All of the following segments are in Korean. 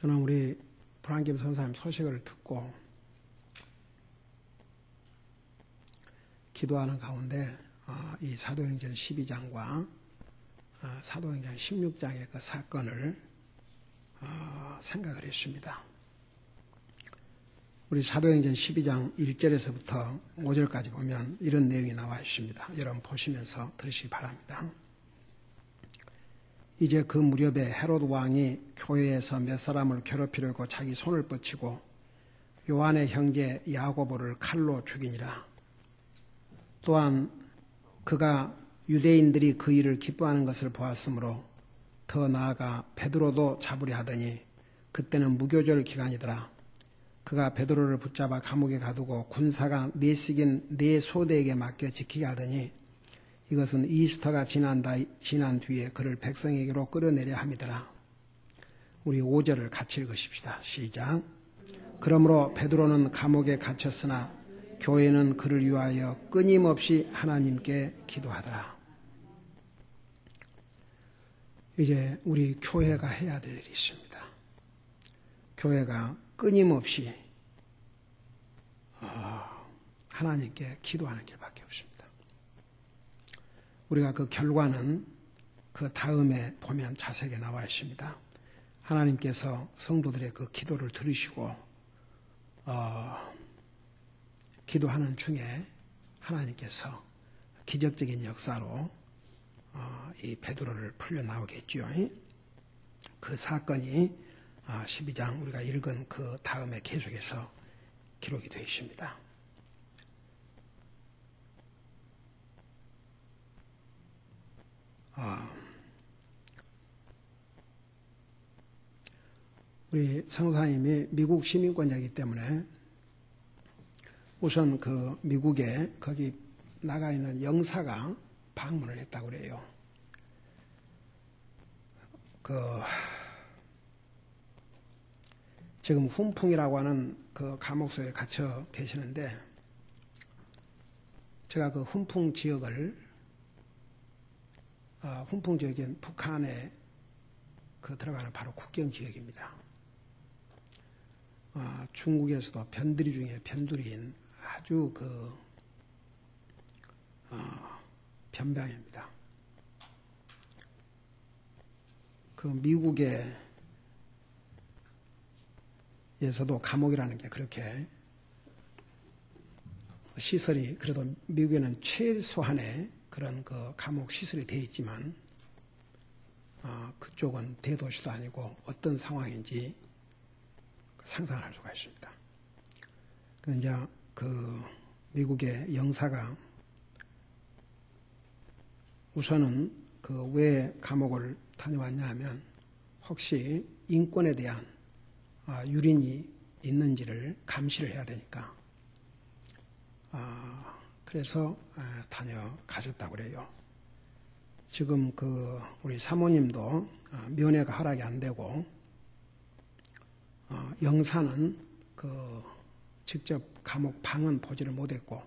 저는 우리 브랑김 선사님 소식을 듣고 기도하는 가운데 이 사도행전 12장과 사도행전 16장의 그 사건을 생각을 했습니다. 우리 사도행전 12장 1절에서부터 5절까지 보면 이런 내용이 나와 있습니다. 여러분 보시면서 들으시기 바랍니다. 이제 그 무렵에 헤롯 왕이 교회에서 몇 사람을 괴롭히려고 자기 손을 뻗치고 요한의 형제 야고보를 칼로 죽이니라. 또한 그가 유대인들이 그 일을 기뻐하는 것을 보았으므로 더 나아가 베드로도 잡으려 하더니 그때는 무교절 기간이더라. 그가 베드로를 붙잡아 감옥에 가두고 군사가 내식인 네 소대에게 맡겨 지키게 하더니 이것은 이스터가 지난 뒤에 그를 백성에게로 끌어내려 함이더라. 우리 5절을 같이 읽으십시다. 시작. 그러므로 베드로는 감옥에 갇혔으나 교회는 그를 위하여 끊임없이 하나님께 기도하더라. 이제 우리 교회가 해야 될 일이 있습니다. 교회가 끊임없이 하나님께 기도하는 길밖에 없습니다. 우리가 그 결과는 그 다음에 보면 자세하게 나와 있습니다. 하나님께서 성도들의 그 기도를 들으시고 기도하는 중에 하나님께서 기적적인 역사로 이 베드로를 풀려나오겠지요. 그 사건이 12장 우리가 읽은 그 다음에 계속해서 기록이 되어 있습니다. 우리 성사님이 미국 시민권자이기 때문에 우선 그 미국에 거기 나가 있는 영사가 방문을 했다고 그래요. 지금 훈풍이라고 하는 그 감옥소에 갇혀 계시는데 제가 그 훈풍 지역을 훈풍 지역인 북한에 그 들어가는 바로 국경 지역입니다. 중국에서도 변두리 중에 변두리인 아주 변방입니다. 그 미국에서도 감옥이라는 게 그렇게 시설이 그래도 미국에는 최소한의 그런 그 감옥 시설이 되어 있지만 그쪽은 대도시도 아니고 어떤 상황인지 상상을 할 수가 있습니다. 이제 그 미국의 영사가 우선은 그 왜 감옥을 다녀왔냐 하면 혹시 인권에 대한 유린이 있는지를 감시를 해야 되니까 그래서 다녀가셨다고 그래요. 지금 그 우리 사모님도 면회가 허락이 안 되고 영사는 그 직접 감옥 방은 보지를 못했고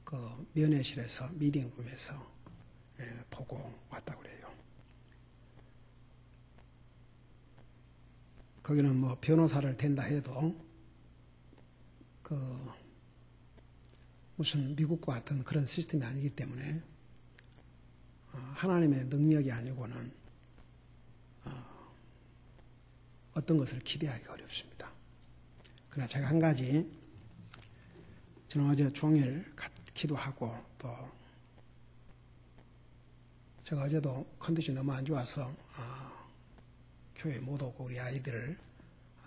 그 면회실에서 미팅룸에서 보고 왔다고 그래요. 거기는 뭐 변호사를 댄다 해도 그 무슨 미국과 같은 그런 시스템이 아니기 때문에 하나님의 능력이 아니고는 어떤 것을 기대하기가 어렵습니다. 그러나 제가 한 가지 저는 어제 종일 기도하고 또 제가 어제도 컨디션이 너무 안 좋아서 교회 못 오고 우리 아이들을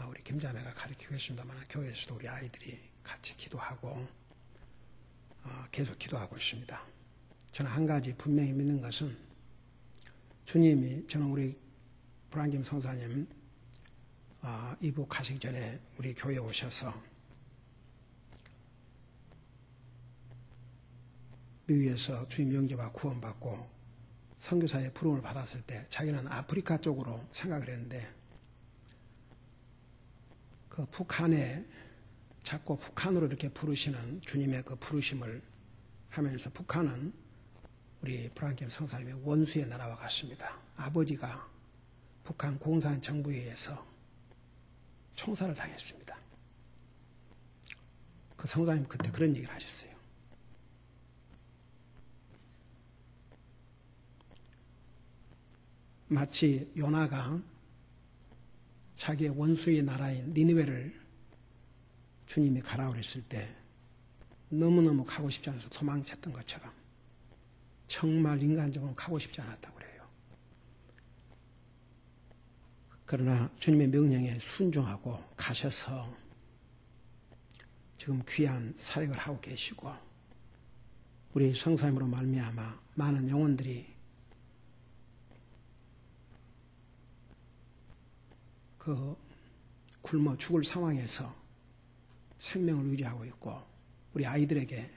우리 김자매가 가르치고 있습니다만 교회에서도 우리 아이들이 같이 기도하고 계속 기도하고 있습니다. 저는 한 가지 분명히 믿는 것은 주님이 저는 우리 브랑김 성사님 이북 가시기 전에 우리 교회에 오셔서 미국에서 주님 영접하고 구원받고 선교사의 부름을 받았을 때 자기는 아프리카 쪽으로 생각을 했는데 그 북한에 자꾸 북한으로 이렇게 부르시는 주님의 그 부르심을 하면서 북한은 우리 브랑김 성사님의 원수의 나라와 같습니다. 아버지가 북한 공산정부에 의해서 총살을 당했습니다. 그 성도님 그때 그런 얘기를 하셨어요. 마치 요나가 자기의 원수의 나라인 니느웨를 주님이 가라 그랬을 때 너무너무 가고 싶지 않아서 도망쳤던 것처럼 정말 인간적으로 가고 싶지 않았다고 그래요. 그러나 주님의 명령에 순종하고 가셔서 지금 귀한 사역을 하고 계시고 우리 성사님으로 말미암아 많은 영혼들이 그 굶어 죽을 상황에서 생명을 유지하고 있고 우리 아이들에게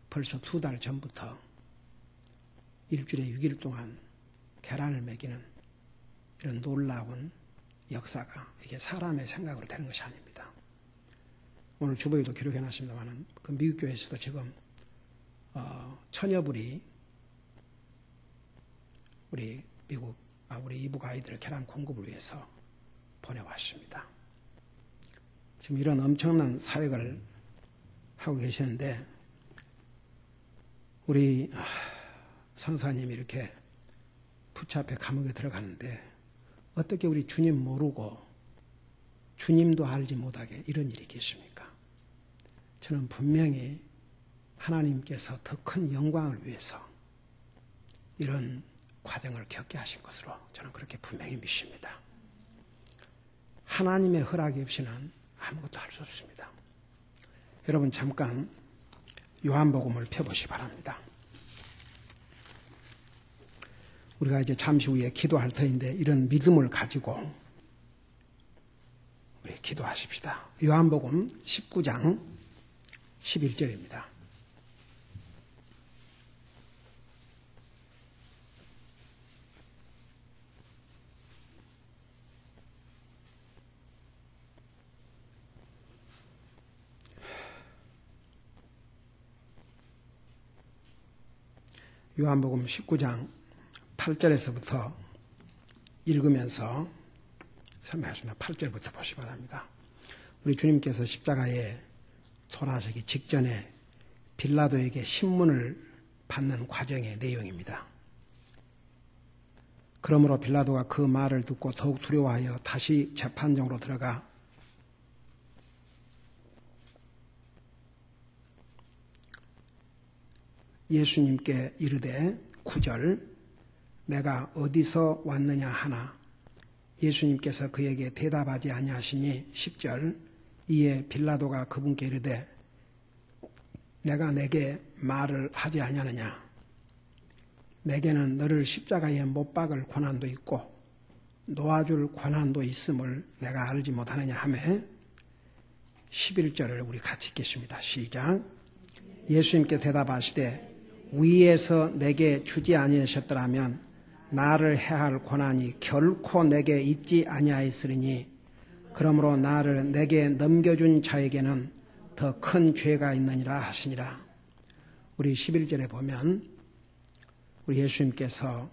벌써 2달 전부터 일주일에 6일 동안 계란을 먹이는 이런 놀라운 역사가 이게 사람의 생각으로 되는 것이 아닙니다. 오늘 주보에도 기록해놨습니다만 그 미국 교회에서도 지금 처녀불이 우리 이북 아이들의 계란 공급을 위해서 보내왔습니다. 지금 이런 엄청난 사역을 하고 계시는데 우리 성사님이 이렇게 붙잡혀 감옥에 들어가는데 어떻게 우리 주님 모르고 주님도 알지 못하게 이런 일이 있겠습니까? 저는 분명히 하나님께서 더 큰 영광을 위해서 이런 과정을 겪게 하신 것으로 저는 그렇게 분명히 믿습니다. 하나님의 허락이 없이는 아무것도 할 수 없습니다. 여러분 잠깐 요한복음을 펴보시기 바랍니다. 우리가 이제 잠시 후에 기도할 터인데 이런 믿음을 가지고 우리 기도하십시다. 요한복음 19장 11절입니다. 요한복음 19장 8절에서부터 읽으면서 설명하십니다. 8절부터 보시기 바랍니다. 우리 주님께서 십자가에 돌아가시기 직전에 빌라도에게 신문을 받는 과정의 내용입니다. 그러므로 빌라도가 그 말을 듣고 더욱 두려워하여 다시 재판정으로 들어가 예수님께 이르되 9절 내가 어디서 왔느냐 하나 예수님께서 그에게 대답하지 아니하시니 10절 이에 빌라도가 그분께 이르되 내가 내게 말을 하지 아니하느냐 내게는 너를 십자가에 못 박을 권한도 있고 놓아줄 권한도 있음을 내가 알지 못하느냐 하며 11절을 우리 같이 읽겠습니다. 시작. 예수님께 대답하시되 위에서 내게 주지 아니하셨더라면 나를 해할 권한이 결코 내게 있지 아니하였으리니 그러므로 나를 내게 넘겨준 자에게는 더 큰 죄가 있느니라 하시니라. 우리 11절에 보면 우리 예수님께서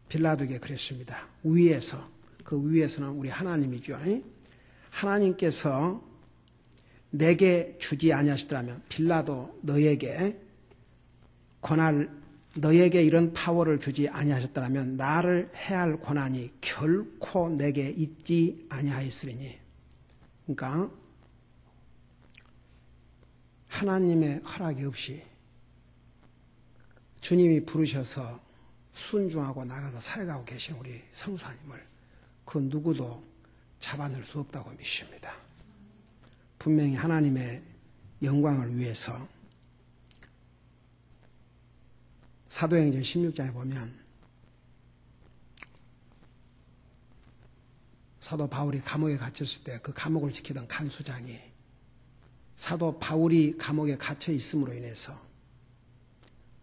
빌라도에게 그랬습니다. 위에서, 그 위에서는 우리 하나님이죠. 하나님께서 내게 주지 아니하시더라면 빌라도 너에게 너에게 이런 파워를 주지 아니하셨더라면 나를 해할 권한이 결코 내게 있지 아니하였으리니. 그러니까 하나님의 허락이 없이 주님이 부르셔서 순종하고 나가서 사역하고 계신 우리 성사님을 그 누구도 잡아낼 수 없다고 믿습니다. 분명히 하나님의 영광을 위해서 사도행전 16장에 보면 사도 바울이 감옥에 갇혔을 때 그 감옥을 지키던 간수장이 사도 바울이 감옥에 갇혀 있음으로 인해서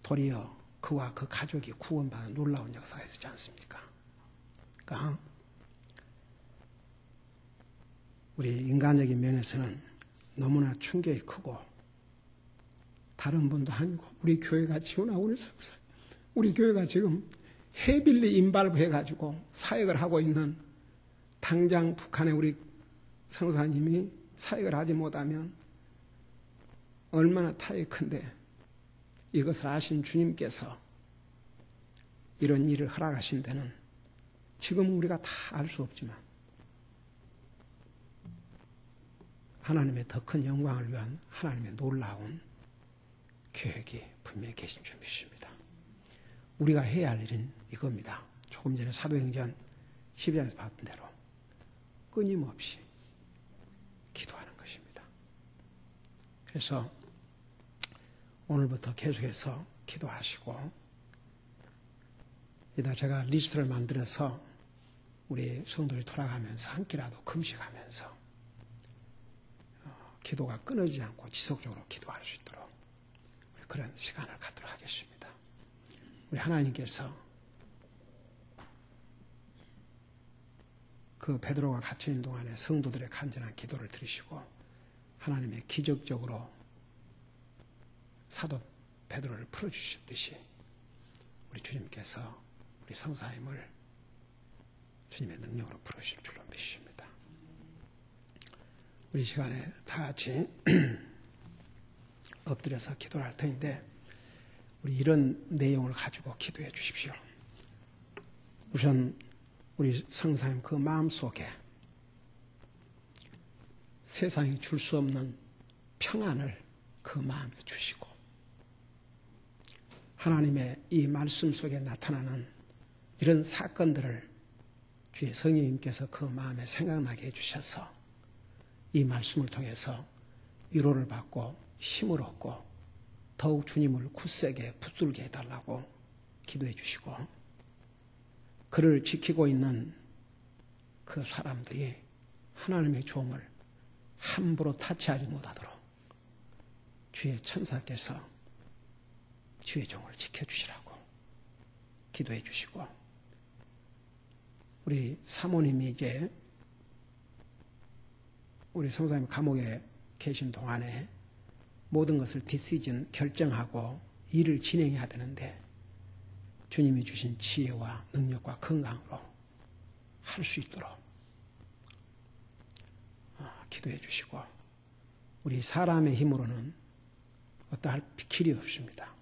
도리어 그와 그 가족이 구원받는 놀라운 역사가 있었지 않습니까? 그러니까 우리 인간적인 면에서는 너무나 충격이 크고 다른 분도 아니고 우리 교회가 지원하고 오늘 우리 교회가 지금 해빌리 인발부 해가지고 사역을 하고 있는 당장 북한에 우리 성사님이 사역을 하지 못하면 얼마나 타격이 큰데 이것을 아신 주님께서 이런 일을 허락하신 데는 지금 우리가 다 알 수 없지만 하나님의 더 큰 영광을 위한 하나님의 놀라운 계획이 분명히 계신 줄 믿습니다. 우리가 해야 할 일은 이겁니다. 조금 전에 사도행전 12장에서 봤던 대로 끊임없이 기도하는 것입니다. 그래서 오늘부터 계속해서 기도하시고, 이따 제가 리스트를 만들어서 우리 성도들이 돌아가면서 한 끼라도 금식하면서 기도가 끊어지지 않고 지속적으로 기도할 수 있도록 우리 그런 시간을 갖도록 하겠습니다. 우리 하나님께서 그 베드로가 갇혀있는 동안에 성도들의 간절한 기도를 들으시고 하나님의 기적적으로 사도 베드로를 풀어주셨듯이 우리 주님께서 우리 성사님을 주님의 능력으로 풀어주실 줄로 믿습니다. 우리 시간에 다 같이 엎드려서 기도를 할 터인데 우리 이런 내용을 가지고 기도해 주십시오. 우선 우리 성사님 그 마음속에 세상이 줄 수 없는 평안을 그 마음에 주시고 하나님의 이 말씀 속에 나타나는 이런 사건들을 주의 성령님께서 그 마음에 생각나게 해주셔서 이 말씀을 통해서 위로를 받고 힘을 얻고 더욱 주님을 굳세게 붙들게 해달라고 기도해 주시고 그를 지키고 있는 그 사람들이 하나님의 종을 함부로 타치하지 못하도록 주의 천사께서 주의 종을 지켜주시라고 기도해 주시고 우리 사모님이 이제 우리 성사님 감옥에 계신 동안에 모든 것을 디시전 결정하고 일을 진행해야 되는데 주님이 주신 지혜와 능력과 건강으로 할 수 있도록 기도해 주시고 우리 사람의 힘으로는 어떠할 길이 없습니다.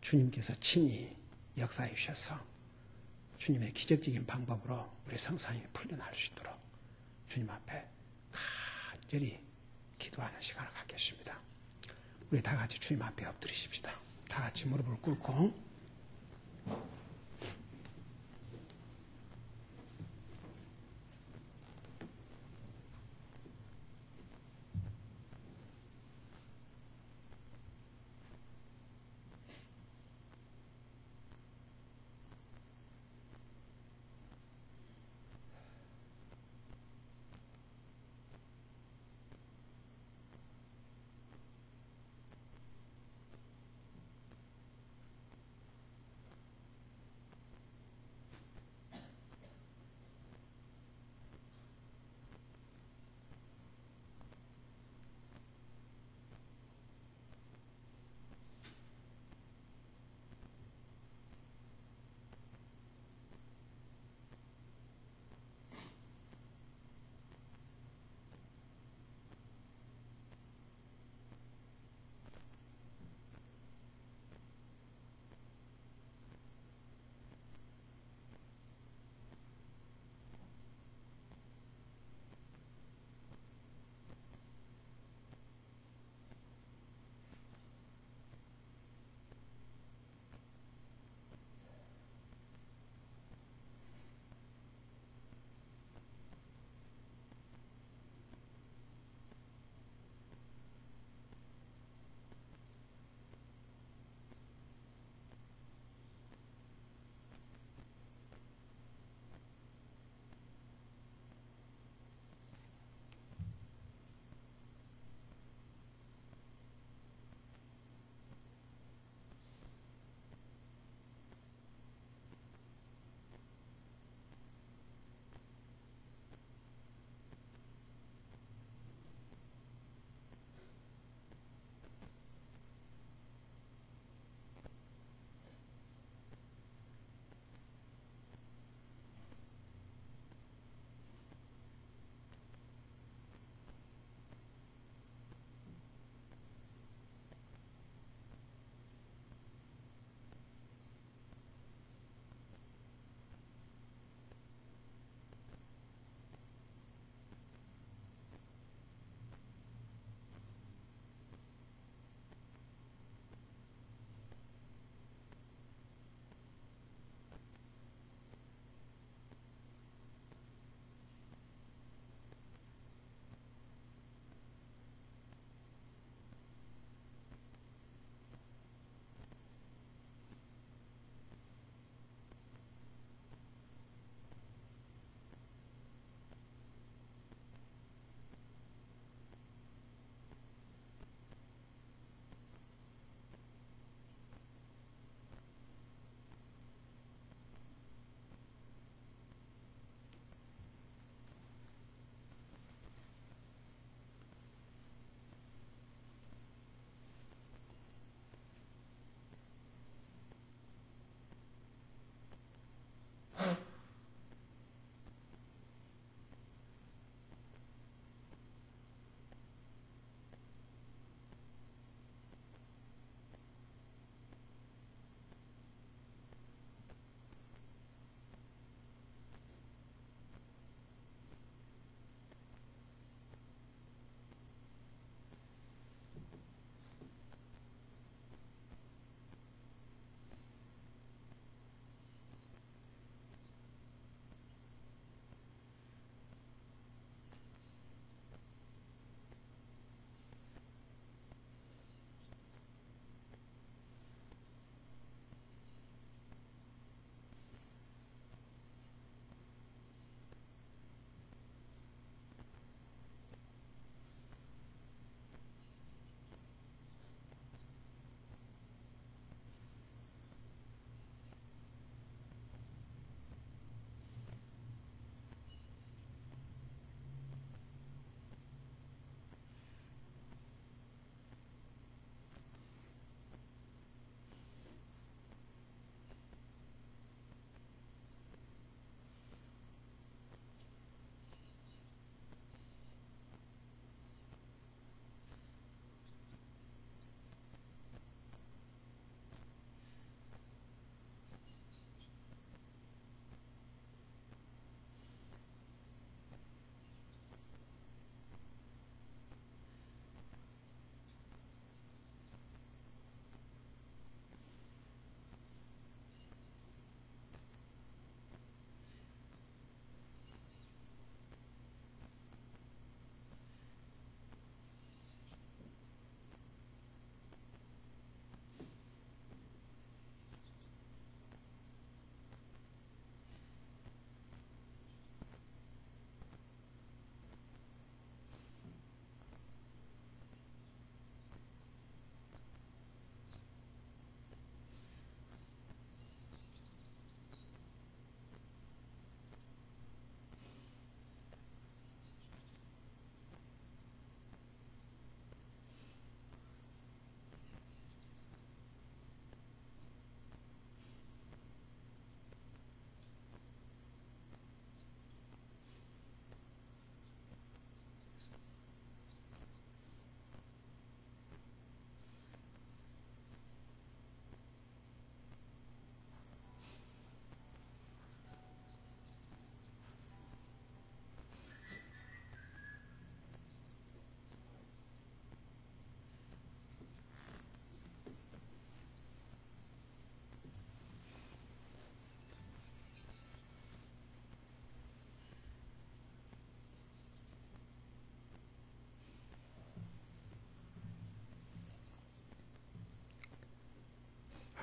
주님께서 친히 역사해 주셔서 주님의 기적적인 방법으로 우리 성상이 풀려날 수 있도록 주님 앞에 간절히 기도하는 시간을 갖겠습니다. 우리 다 같이 주님 앞에 엎드리십시다. 다 같이 무릎을 꿇고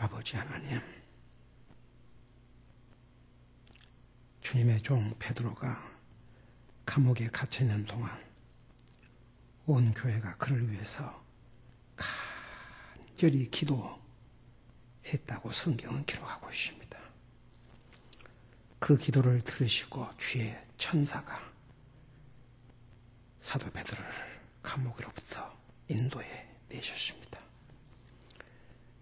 아버지 하나님, 주님의 종 베드로가 감옥에 갇혀있는 동안 온 교회가 그를 위해서 간절히 기도했다고 성경은 기록하고 있습니다. 그 기도를 들으시고 주의 천사가 사도 베드로를 감옥으로부터 인도해 내셨습니다.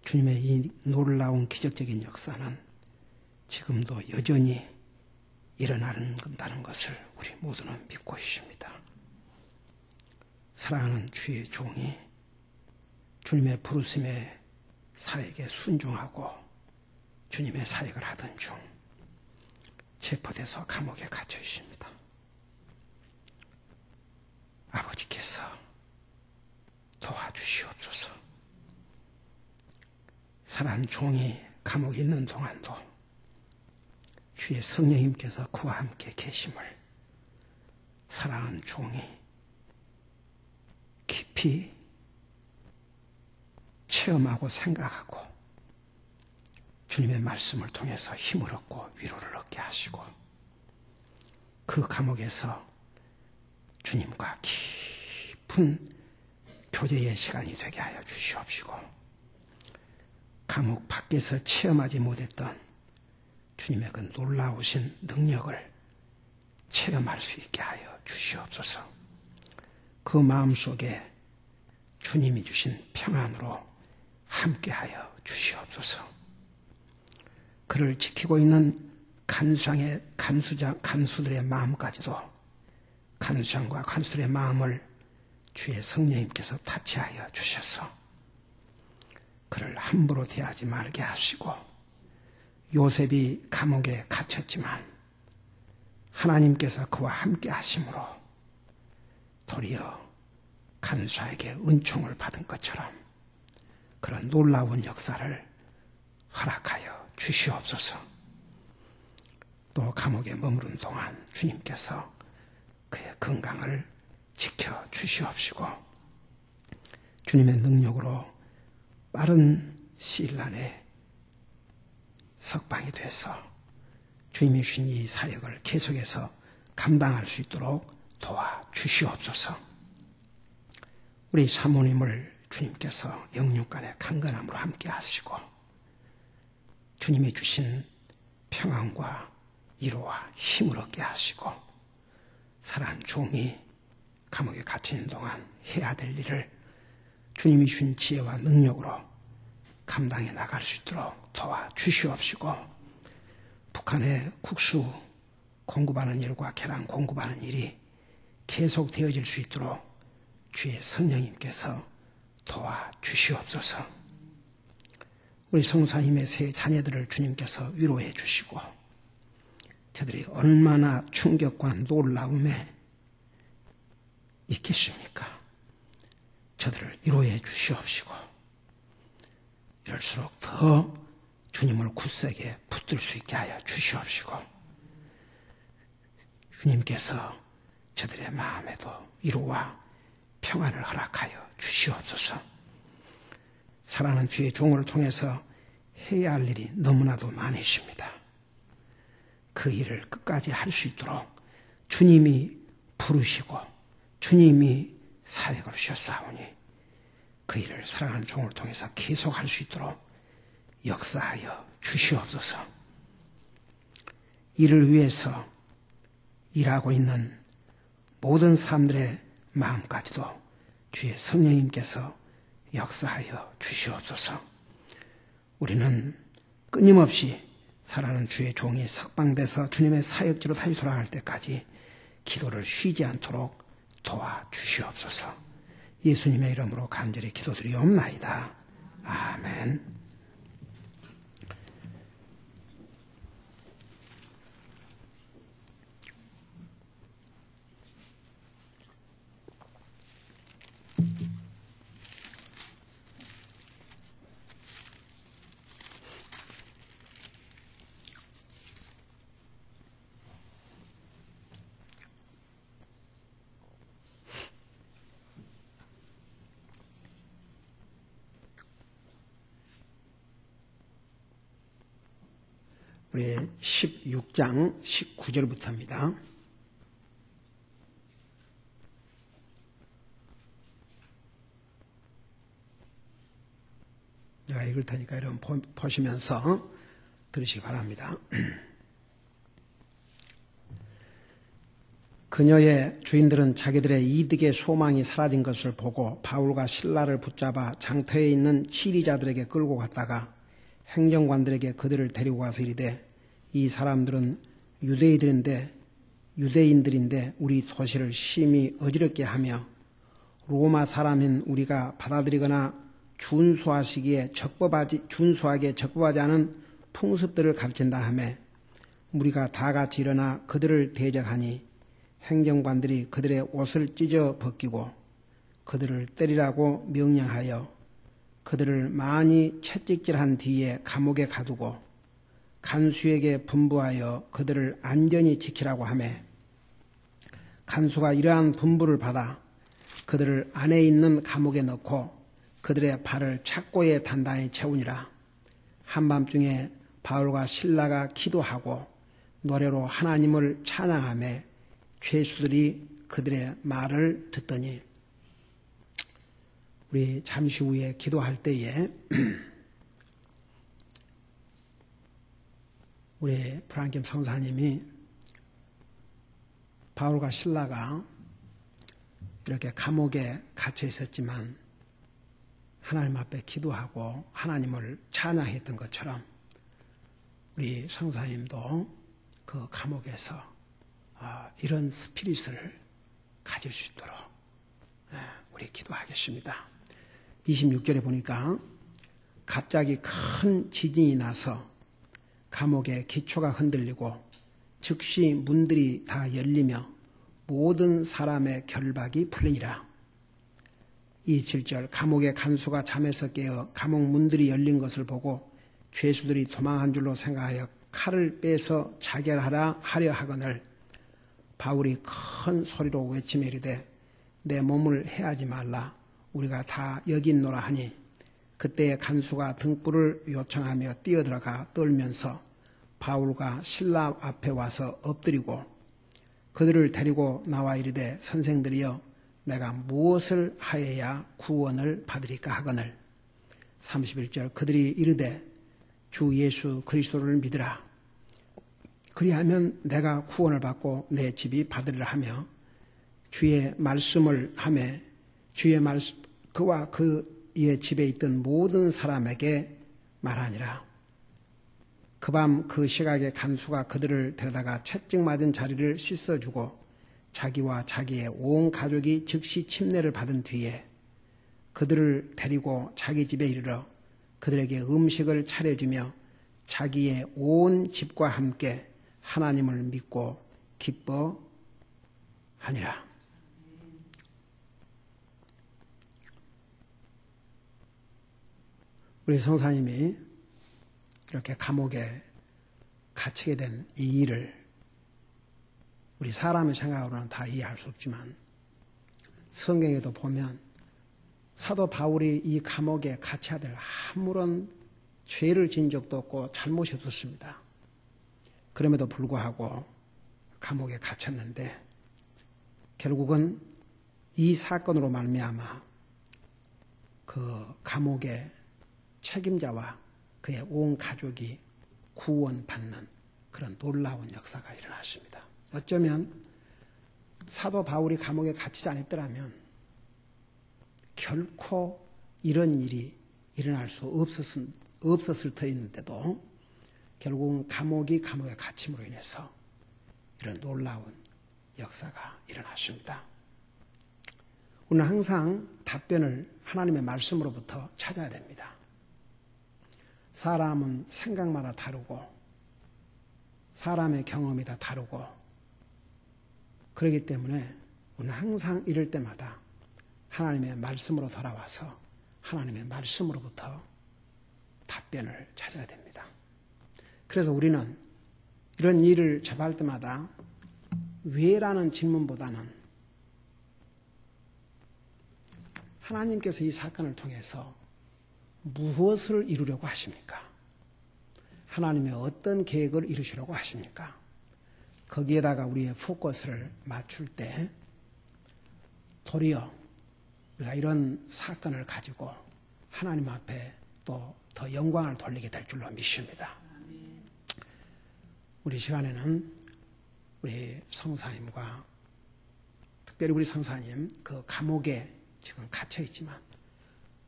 주님의 이 놀라운 기적적인 역사는 지금도 여전히 일어난다는 것을 우리 모두는 믿고 있습니다. 사랑하는 주의 종이 주님의 부르심의 사역에 순종하고 주님의 사역을 하던 중 체포돼서 감옥에 갇혀 있습니다. 아버지께서 도와주시옵소서. 사랑하는 종이 감옥에 있는 동안도 주의 성령님께서 그와 함께 계심을 사랑하는 종이 깊이 체험하고 생각하고 주님의 말씀을 통해서 힘을 얻고 위로를 얻게 하시고 그 감옥에서 주님과 깊은 교제의 시간이 되게 하여 주시옵시고 감옥 밖에서 체험하지 못했던 주님의 그 놀라우신 능력을 체험할 수 있게 하여 주시옵소서. 그 마음속에 주님이 주신 평안으로 함께하여 주시옵소서. 그를 지키고 있는 간수들의 마음까지도 간수장과 간수들의 마음을 주의 성령님께서 타치하여 주셔서 그를 함부로 대하지 말게 하시고 요셉이 감옥에 갇혔지만 하나님께서 그와 함께 하심으로 도리어 간수에게 은총을 받은 것처럼 그런 놀라운 역사를 허락하여 주시옵소서. 또 감옥에 머무른 동안 주님께서 그의 건강을 지켜 주시옵시고 주님의 능력으로 빠른 시일 안에 석방이 돼서 주님이 주신 이 사역을 계속해서 감당할 수 있도록 도와주시옵소서. 우리 사모님을 주님께서 영육간의 강건함으로 함께 하시고 주님이 주신 평안과 위로와 힘을 얻게 하시고 사랑하는 종이 감옥에 갇혀있는 동안 해야 될 일을 주님이 주신 지혜와 능력으로 감당해 나갈 수 있도록 도와주시옵시고 북한의 국수 공급하는 일과 계란 공급하는 일이 계속 되어질 수 있도록 주의 성령님께서 도와주시옵소서. 우리 성사님의 세 자녀들을 주님께서 위로해 주시고 저들이 얼마나 충격과 놀라움에 있겠습니까? 저들을 위로해 주시옵시고 이럴수록 더 주님을 굳세게 붙들 수 있게 하여 주시옵시고 주님께서 저들의 마음에도 위로와 평안을 허락하여 주시옵소서. 사랑하는 주의 종을 통해서 해야 할 일이 너무나도 많으십니다. 그 일을 끝까지 할 수 있도록 주님이 부르시고 주님이 사역을 주셨사오니 그 일을 사랑하는 종을 통해서 계속 할 수 있도록 역사하여 주시옵소서. 이를 위해서 일하고 있는 모든 사람들의 마음까지도 주의 성령님께서 역사하여 주시옵소서. 우리는 끊임없이 사랑하는 주의 종이 석방돼서 주님의 사역지로 다시 돌아갈 때까지 기도를 쉬지 않도록 도와주시옵소서. 예수님의 이름으로 간절히 기도드리옵나이다. 아멘. 우리 16장 19절부터입니다. 제가 읽을 테니까 여러분 보시면서 들으시기 바랍니다. 그녀의 주인들은 자기들의 이득의 소망이 사라진 것을 보고 바울과 실라를 붙잡아 장터에 있는 치리자들에게 끌고 갔다가 행정관들에게 그들을 데리고 가서 이르되 이 사람들은 유대인들인데 우리 도시를 심히 어지럽게 하며 로마 사람인 우리가 받아들이거나 준수하게 적법하지 않은 풍습들을 가르친다 하며 우리가 다 같이 일어나 그들을 대적하니 행정관들이 그들의 옷을 찢어 벗기고 그들을 때리라고 명령하여 그들을 많이 채찍질한 뒤에 감옥에 가두고 간수에게 분부하여 그들을 안전히 지키라고 하며 간수가 이러한 분부를 받아 그들을 안에 있는 감옥에 넣고 그들의 발을 착고에 단단히 채우니라. 한밤중에 바울과 실라가 기도하고 노래로 하나님을 찬양하며 죄수들이 그들의 말을 듣더니 우리 잠시 후에 기도할 때에 우리 프랑킴 성사님이 바울과 실라가 이렇게 감옥에 갇혀 있었지만 하나님 앞에 기도하고 하나님을 찬양했던 것처럼 우리 성사님도 그 감옥에서 이런 스피릿을 가질 수 있도록 우리 기도하겠습니다. 26절에 보니까 갑자기 큰 지진이 나서 감옥의 기초가 흔들리고 즉시 문들이 다 열리며 모든 사람의 결박이 풀리니라. 27절 감옥의 간수가 잠에서 깨어 감옥 문들이 열린 것을 보고 죄수들이 도망한 줄로 생각하여 칼을 빼서 자결하려 하거늘 바울이 큰 소리로 외치며 이르되 내 몸을 해하지 말라 우리가 다 여기 있노라 하니 그때 간수가 등불을 요청하며 뛰어들어가 떨면서 바울과 실라 앞에 와서 엎드리고 그들을 데리고 나와 이르되 선생들이여 내가 무엇을 하여야 구원을 받으리까 하거늘 31절 그들이 이르되 주 예수 그리스도를 믿으라 그리하면 내가 구원을 받고 내 집이 받으리라 하며 주의 말씀을 하며 그와 그의 집에 있던 모든 사람에게 말하니라. 그 밤 그 시각에 간수가 그들을 데려다가 채찍 맞은 자리를 씻어주고 자기와 자기의 온 가족이 즉시 침례를 받은 뒤에 그들을 데리고 자기 집에 이르러 그들에게 음식을 차려주며 자기의 온 집과 함께 하나님을 믿고 기뻐하니라. 우리 성사님이 이렇게 감옥에 갇히게 된 이 일을 우리 사람의 생각으로는 다 이해할 수 없지만 성경에도 보면 사도 바울이 이 감옥에 갇혀야 될 아무런 죄를 지은 적도 없고 잘못이 없었습니다. 그럼에도 불구하고 감옥에 갇혔는데 결국은 이 사건으로 말미암아 그 감옥의 책임자와 그의 온 가족이 구원받는 그런 놀라운 역사가 일어났습니다. 어쩌면 사도 바울이 감옥에 갇히지 않았더라면 결코 이런 일이 일어날 수 없었을 터인데도 결국은 감옥에 갇힘으로 인해서 이런 놀라운 역사가 일어났습니다. 우리는 항상 답변을 하나님의 말씀으로부터 찾아야 됩니다. 사람은 생각마다 다르고 사람의 경험이 다 다르고 그렇기 때문에 우리는 항상 이럴 때마다 하나님의 말씀으로 돌아와서 하나님의 말씀으로부터 답변을 찾아야 됩니다. 그래서 우리는 이런 일을 접할 때마다 왜라는 질문보다는 하나님께서 이 사건을 통해서 무엇을 이루려고 하십니까? 하나님의 어떤 계획을 이루시려고 하십니까? 거기에다가 우리의 포커스를 맞출 때 도리어 우리가 이런 사건을 가지고 하나님 앞에 또 더 영광을 돌리게 될 줄로 믿습니다. 우리 시간에는 우리 성사님과 특별히 우리 성사님 그 감옥에 지금 갇혀 있지만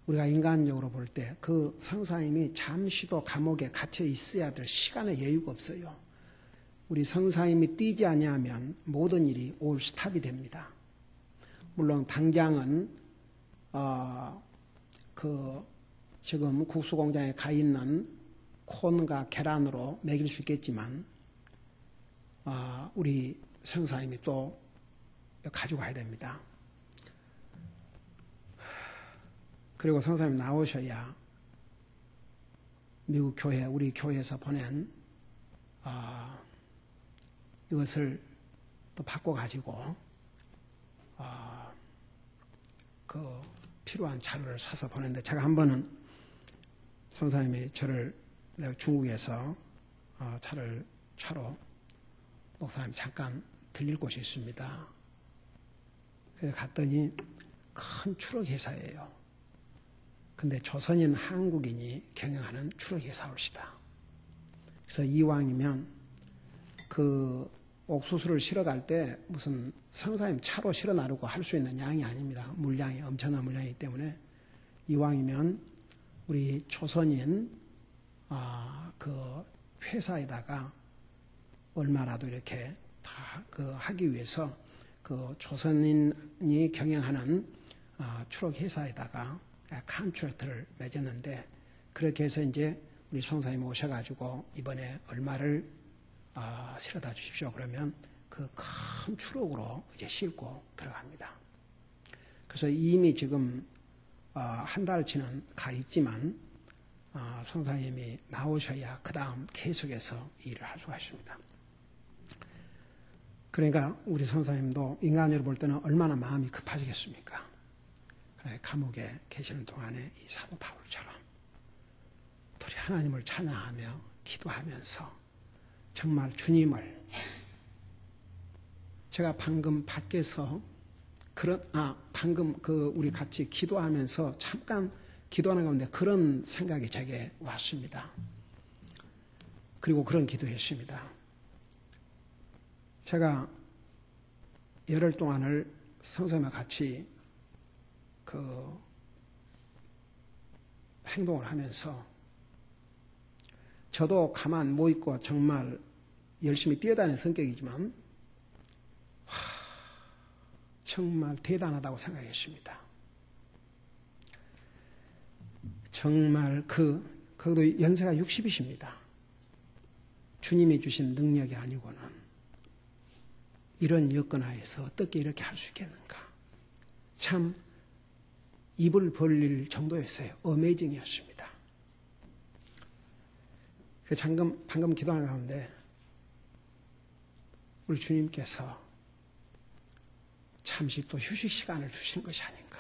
우리가 인간적으로 볼 때 그 성사님이 잠시도 감옥에 갇혀 있어야 될 시간의 여유가 없어요. 우리 성사님이 뛰지 아니하면 모든 일이 올 스탑이 됩니다. 물론 당장은 지금 국수공장에 가 있는 콘과 계란으로 먹일 수 있겠지만 우리 성사님이 또 가지고 가야 됩니다. 그리고 성사님 나오셔야 미국 교회, 우리 교회에서 보낸 이것을 또 바꿔가지고 그 필요한 자료를 사서 보냈는데 제가 한 번은 성사님이 저를 내가 중국에서 차로 목사님 잠깐 들릴 곳이 있습니다. 그래서 갔더니 큰 추록 회사예요. 근데 조선인 한국인이 경영하는 추록 회사올시다. 그래서 이왕이면 그 옥수수를 실어 갈 때 무슨 성사님 차로 실어 나르고 할 수 있는 양이 아닙니다. 물량이 엄청난 물량이기 때문에 이왕이면 우리 조선인 그 회사에다가 얼마라도 이렇게 다 하기 위해서 그 조선인이 경영하는 추록 회사에다가 컨트랙트를 맺었는데 그렇게 해서 이제 우리 성사님 오셔가지고 이번에 얼마를 실어다 주십시오. 그러면 그 큰 추록으로 이제 싣고 들어갑니다. 그래서 이미 지금 한 달치는 가 있지만 성사님이 나오셔야 그 다음 계속해서 일을 할 수가 있습니다. 그러니까 우리 성사님도 인간으로 볼 때는 얼마나 마음이 급하시겠습니까? 감옥에 계시는 동안에 이 사도 바울처럼 도리 하나님을 찬양하며 기도하면서 정말 주님을 제가 방금 밖에서 방금 우리 같이 기도하면서 잠깐 기도하는 가운데 그런 생각이 제게 왔습니다. 그리고 그런 기도했습니다. 제가 열흘 동안을 성사님과 같이 행동을 하면서 저도 가만 못 있고 정말 열심히 뛰어다니는 성격이지만 정말 대단하다고 생각했습니다. 정말 거기도 연세가 60이십니다. 주님이 주신 능력이 아니고는 이런 여건 하에서 어떻게 이렇게 할 수 있겠는가. 참 입을 벌릴 정도였어요. 어메이징이었습니다. 방금 기도하는 가운데 우리 주님께서 잠시 또 휴식 시간을 주신 것이 아닌가.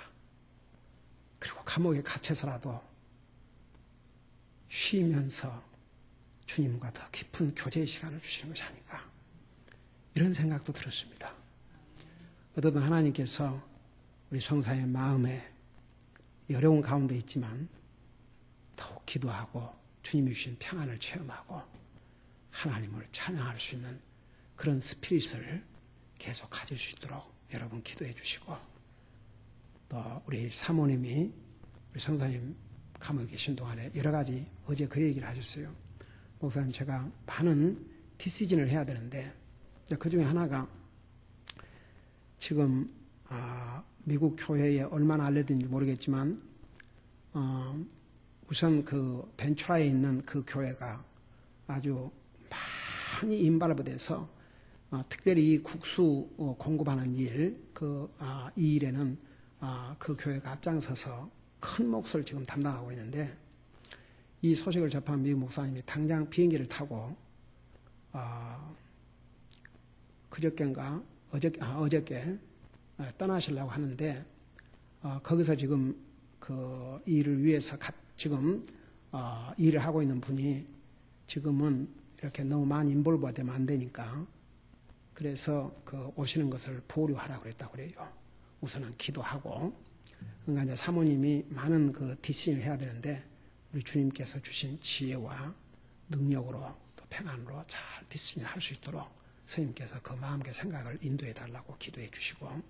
그리고 감옥에 갇혀서라도 쉬면서 주님과 더 깊은 교제의 시간을 주시는 것이 아닌가. 이런 생각도 들었습니다. 어쨌든 하나님께서 우리 성사의 마음에 어려운 가운데 있지만 더욱 기도하고 주님이 주신 평안을 체험하고 하나님을 찬양할 수 있는 그런 스피릿을 계속 가질 수 있도록 여러분 기도해 주시고 또 우리 사모님이 우리 성사님 감옥에 계신 동안에 여러 가지 어제 그 얘기를 하셨어요. 목사님 제가 많은 디시전을 해야 되는데 그 중에 하나가 지금 미국 교회에 얼마나 알려진지 모르겠지만 우선 그 벤츄라에 있는 그 교회가 아주 많이 인발브돼서 특별히 이 국수 공급하는 일, 이 일에는 그 교회가 앞장서서 큰 몫을 지금 담당하고 있는데 이 소식을 접한 미국 목사님이 당장 비행기를 타고 그저께인가 어저께 떠나시려고 하는데 거기서 지금 그 일을 위해서 지금 일을 하고 있는 분이 지금은 이렇게 너무 많이 인볼브가 되면 안 되니까 그래서 그 오시는 것을 보류하라고 그랬다고 그래요. 우선은 기도하고. 그러니까 이제 사모님이 많은 그 디시를 해야 되는데 우리 주님께서 주신 지혜와 능력으로 또 평안으로 잘 디시를 할 수 있도록 스님께서 그 마음의 생각을 인도해 달라고 기도해 주시고,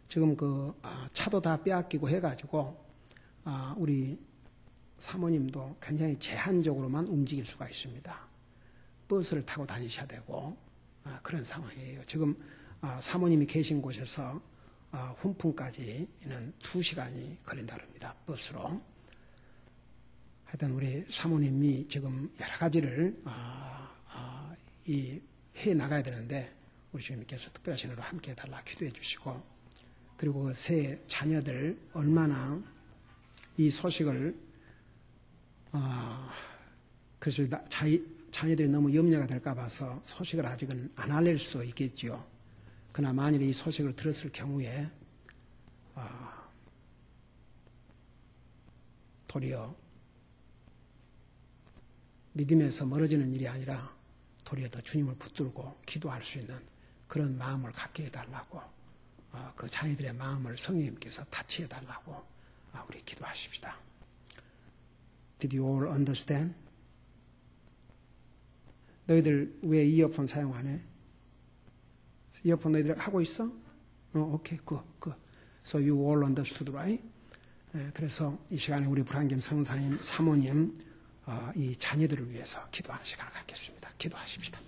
지금 그 차도 다 빼앗기고 해가지고 우리 사모님도 굉장히 제한적으로만 움직일 수가 있습니다. 버스를 타고 다니셔야 되고 그런 상황이에요. 지금 사모님이 계신 곳에서 훈풍까지는 2시간이 걸린다고 합니다. 버스로. 하여튼 우리 사모님이 지금 여러 가지를 해 나가야 되는데 우리 주님께서 특별하신 으로 함께 해달라 기도해 주시고, 그리고 그 새 자녀들 얼마나 이 소식을 그래서 자녀들이 너무 염려가 될까 봐서 소식을 아직은 안 알릴 수도 있겠지요. 그러나 만일 이 소식을 들었을 경우에 도리어 믿음에서 멀어지는 일이 아니라 도리어 더 주님을 붙들고 기도할 수 있는 그런 마음을 갖게 해달라고, 그 자녀들의 마음을 성령님께서 타치해달라고 우리 기도하십시다. Did you all understand? 너희들 왜 이어폰 사용 안 해? 이어폰 너희들 하고 있어? 오케이, good. So you all understood, right? 그래서 이 시간에 우리 불안겸 성사님, 사모님, 이 자녀들을 위해서 기도하는 시간을 갖겠습니다. 기도하십시다.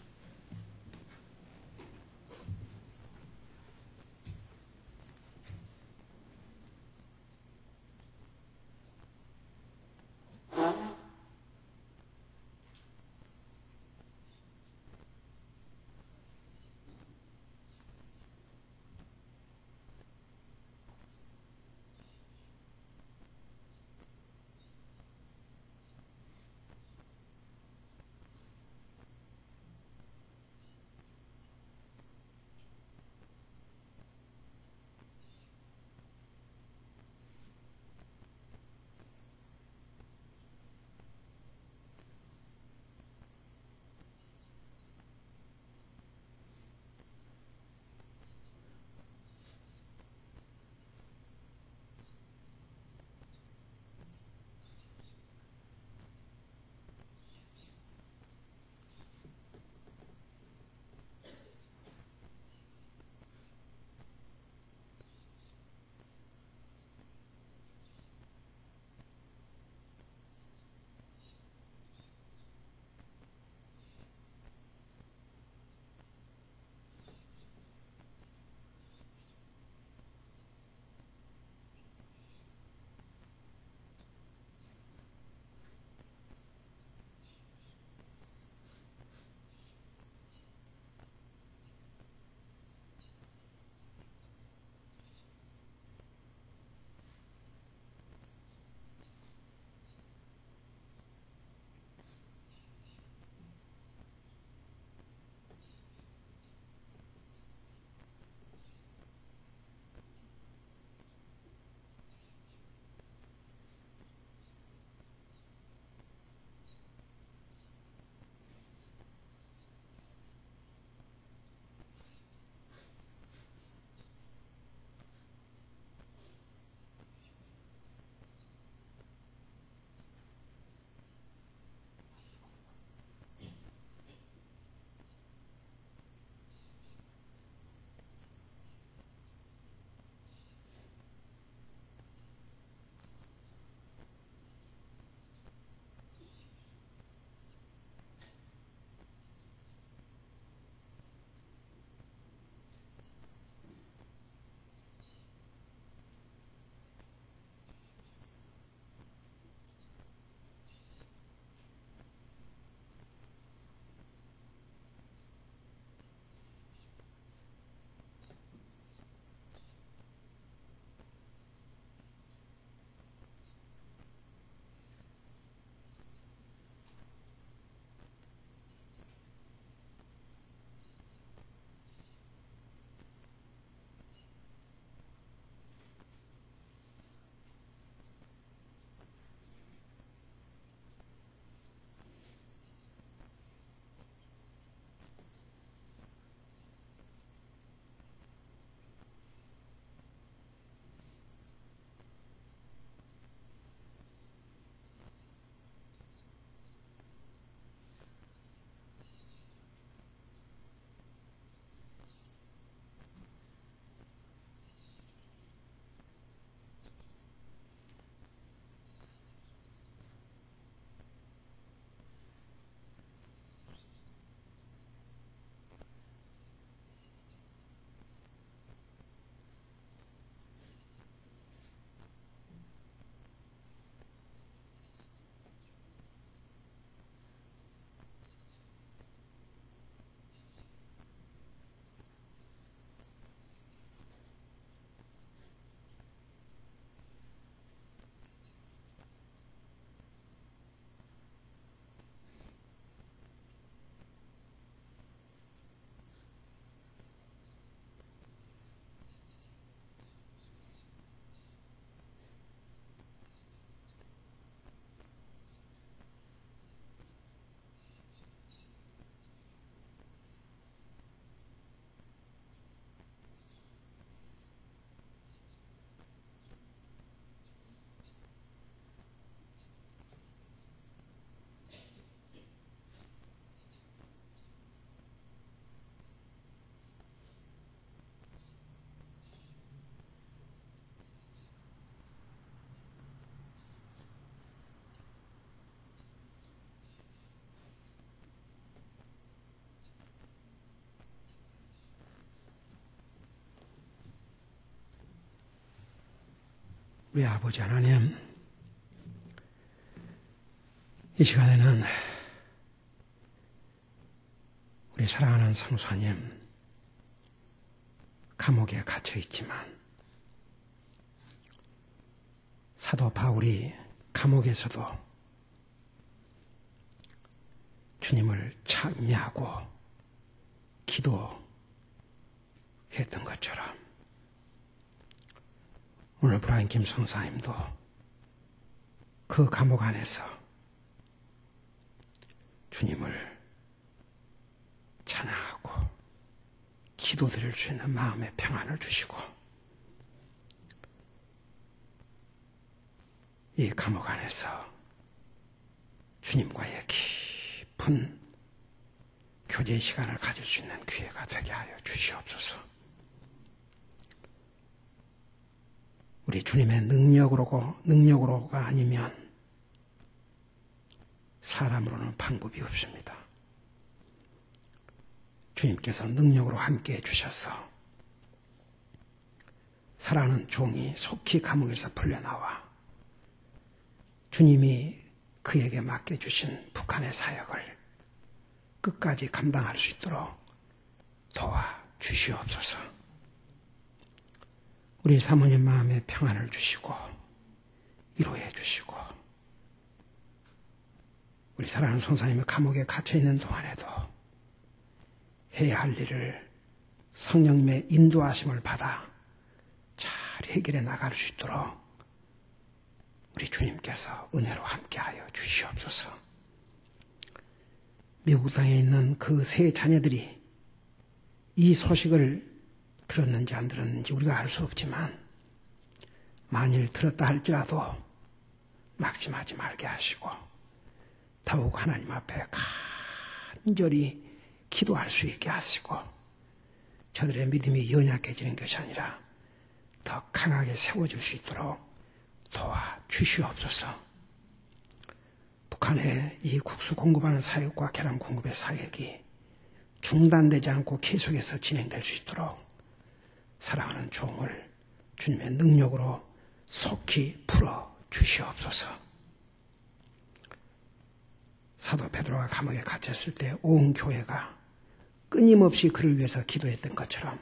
우리 아버지 하나님, 이 시간에는 우리 사랑하는 성수님 감옥에 갇혀 있지만 사도 바울이 감옥에서도 주님을 찬미하고 기도했던 것처럼 오늘 브라인 김 성사님도 그 감옥 안에서 주님을 찬양하고 기도드릴 수 있는 마음의 평안을 주시고 이 감옥 안에서 주님과의 깊은 교제 시간을 가질 수 있는 기회가 되게 하여 주시옵소서. 우리 주님의 능력으로가 아니면 사람으로는 방법이 없습니다. 주님께서 능력으로 함께해 주셔서 사랑하는 종이 속히 감옥에서 풀려나와 주님이 그에게 맡겨주신 북한의 사역을 끝까지 감당할 수 있도록 도와주시옵소서. 우리 사모님 마음에 평안을 주시고 위로해 주시고 우리 사랑하는 성사님의 감옥에 갇혀있는 동안에도 해야 할 일을 성령님의 인도하심을 받아 잘 해결해 나갈 수 있도록 우리 주님께서 은혜로 함께하여 주시옵소서. 미국 땅에 있는 그 세 자녀들이 이 소식을 들었는지 안 들었는지 우리가 알 수 없지만 만일 들었다 할지라도 낙심하지 말게 하시고 더욱 하나님 앞에 간절히 기도할 수 있게 하시고 저들의 믿음이 연약해지는 것이 아니라 더 강하게 세워질 수 있도록 도와주시옵소서. 북한의 이 국수 공급하는 사역과 계란 공급의 사역이 중단되지 않고 계속해서 진행될 수 있도록 사랑하는 종을 주님의 능력으로 속히 풀어 주시옵소서. 사도 베드로가 감옥에 갇혔을 때 온 교회가 끊임없이 그를 위해서 기도했던 것처럼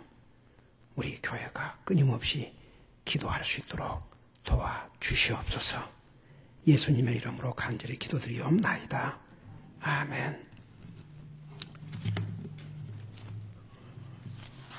우리 교회가 끊임없이 기도할 수 있도록 도와주시옵소서. 예수님의 이름으로 간절히 기도드리옵나이다. 아멘.